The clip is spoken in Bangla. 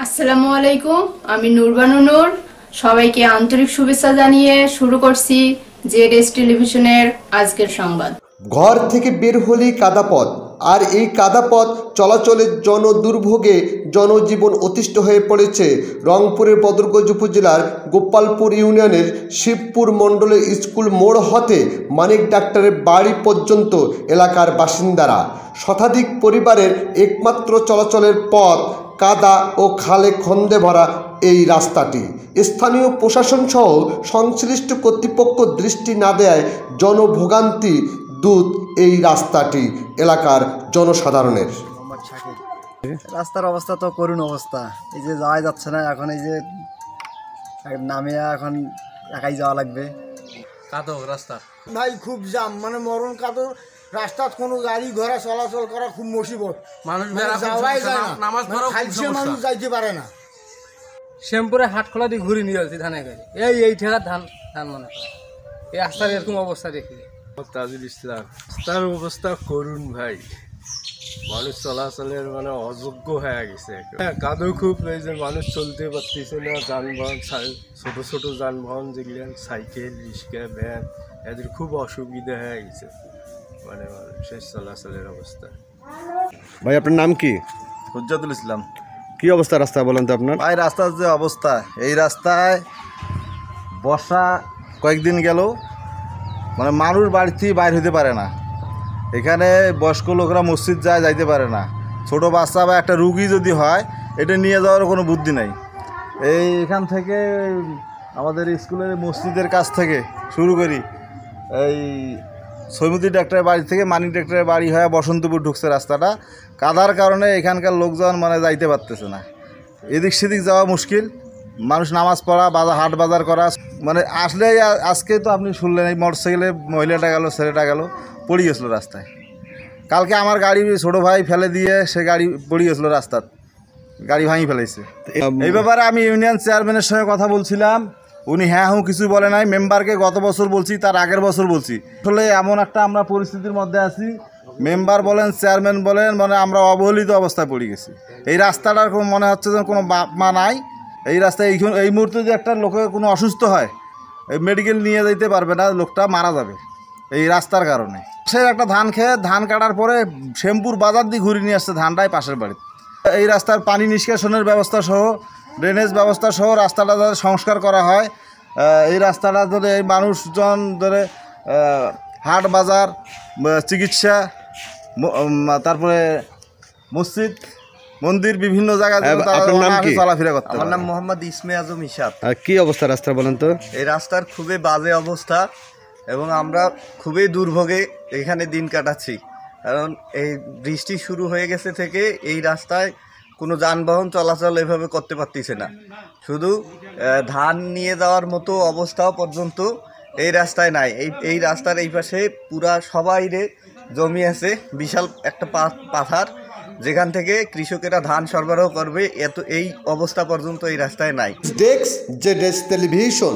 আসসালামু আলাইকুম, আমি নুরবানু নূর। সবাইকে আন্তরিক শুভেচ্ছা জানিয়ে শুরু করছি জেডএস টেলিভিশনের আজকের সংবাদ। ঘর থেকে বের হলেই কাদা পথ, আর এই কাদা পথ চলাচলের জনদুর্ভোগে জনজীবন অতিষ্ঠ হয়ে পড়েছে রংপুরের বদরগঞ্জ উপজেলার গোপালপুর ইউনিয়নের শিবপুর মণ্ডলের স্কুল মোড় হতে মানিক ডাক্তারের বাড়ি পর্যন্ত এলাকার বাসিন্দারা। শতাধিক পরিবারের একমাত্র চলাচলের পথ কাদা ও খালে খন্দে ভরা এই রাস্তাটি। স্থানীয় প্রশাসন সহ সংশ্লিষ্ট কর্তৃপক্ষ দৃষ্টি না দেয় জনভোগান্তি দূত এই রাস্তাটি এলাকার জনসাধারণের। রাস্তার অবস্থা তো করুণ অবস্থা, এই যে যাওয়া যাচ্ছে না। এখন এই যে নামিয়া এখন একাই যাওয়া লাগবে। কাদো রাস্তা ভাই খুব জাম, মানে মরণ কাদো রাস্তা, কোনো গাড়ি ঘোড়া চলাচল করা খুব মুসিবত। মানুষ যাওয়াই যায় না, নামাজ পড়াও খাইছে মানুষ যাইতে পারে না। শ্যামপুরে হাটখোলা দিয়ে ঘুরে নিয়ে যাচ্ছি ধানে গাড়ি, এই ঠেকার ধান মনে হয় এই রাস্তার এরকম অবস্থা দেখি। তাজুল ইসলাম, রাস্তার অবস্থা করুন ভাই, মানুষ চলাচলের মানে অযোগ্য হয়ে গেছে। কাদো খুব রয়েছে, মানুষ চলতে পারতেছে না। যানবাহন ছোট ছোট যানবাহন যেগুলো সাইকেল রিক্সা ভ্যান এদের খুব অসুবিধা হয়ে গেছে, মানে মানুষের চলাচলের অবস্থা। ভাই আপনার নাম কি? হুজ্জাতুল ইসলাম। কি অবস্থা রাস্তা বলেন তো আপনার? ভাই রাস্তার যে অবস্থা, এই রাস্তায় বর্ষা কয়েকদিন গেল মানে মানুষ বাড়ি থেকে বাইর হতে পারে না। এখানে বয়স্ক লোকরা মসজিদ যাইতে পারে না। ছোট বাচ্চা বা একটা রুগী যদি হয়, এটা নিয়ে যাওয়ার কোনো বুদ্ধি নাই। এখান থেকে আমাদের স্কুলের মসজিদের কাছ থেকে শুরু করি, এই সৈমুদ্দি ডাক্তারের বাড়ি থেকে মানিক ডাক্তারের বাড়ি হয়ে বসন্তপুর ঢুকছে রাস্তাটা। কাদার কারণে এখানকার লোকজন মানে যাইতে পারতেছে না, এদিক সেদিক যাওয়া মুশকিল। মানুষ নামাজ পড়া, হাট বাজার করা, মানে আসলে আজকে তো আপনি শুনলেন এই মোটরসাইকেলে মহিলাটা গেল, ছেলেটা গেল, পড়ে গেছিলো রাস্তায়। কালকে আমার গাড়ি ছোটো ভাই ফেলে দিয়ে সে গাড়ি পড়ে গেছিলো রাস্তার, গাড়ি ভাঙি ফেলাইছে। এই ব্যাপারে আমি ইউনিয়ন চেয়ারম্যানের সঙ্গে কথা বলছিলাম, উনি হ্যাঁ কিছু বলে নাই। মেম্বারকে গত বছর বলছি, তার আগের বছর বলছি। আসলে এমন একটা আমরা পরিস্থিতির মধ্যে আছি, মেম্বার বলেন চেয়ারম্যান বলেন, মানে আমরা অবহেলিত অবস্থায় পড়ে গেছি। এই রাস্তাটার মনে হচ্ছে যেন কোনো বাপ মা নাই। এই রাস্তায় এই মুহূর্তে যে একটা লোকের কোনো অসুস্থ হয়, এই মেডিকেল নিয়ে যেতে পারবে না, লোকটা মারা যাবে এই রাস্তার কারণে। সে একটা ধান খেয়ে ধান কাটার পরে শ্যামপুর বাজার দিয়ে ঘুরে নিয়ে আসছে ধানটাই পাশের বাড়িতে। এই রাস্তার পানি নিষ্কাশনের ব্যবস্থা সহ, ড্রেনেজ ব্যবস্থা সহ রাস্তাটা যাতে সংস্কার করা হয়। এই রাস্তাটা ধরে এই মানুষজন ধরে হাট বাজার, চিকিৎসা, তারপরে মসজিদ মন্দির বিভিন্ন জায়গায় চলাফেরা করতে। আমার নাম মোহাম্মদ ইসমে আজম ইসাদ। কি অবস্থা রাস্তা বলেন তো? এই রাস্তার খুবই বাজে অবস্থা এবং আমরা খুবই দুর্ভোগে এখানে দিন কাটাচ্ছি। কারণ এই বৃষ্টি শুরু হয়ে গেছে থেকে এই রাস্তায় কোনো যানবাহন চলাচল এভাবে করতে পারতেছে না। শুধু ধান নিয়ে যাওয়ার মতো অবস্থাও পর্যন্ত এই রাস্তায় নাই। এই রাস্তার এই পাশে পুরা সবাইরে জমি আছে, বিশাল একটা পাথার, যেখান থেকে কৃষকেরা ধান সরবরাহ করবে, এই অবস্থা পর্যন্ত এই রাস্তায় নাই। Desk ZS television.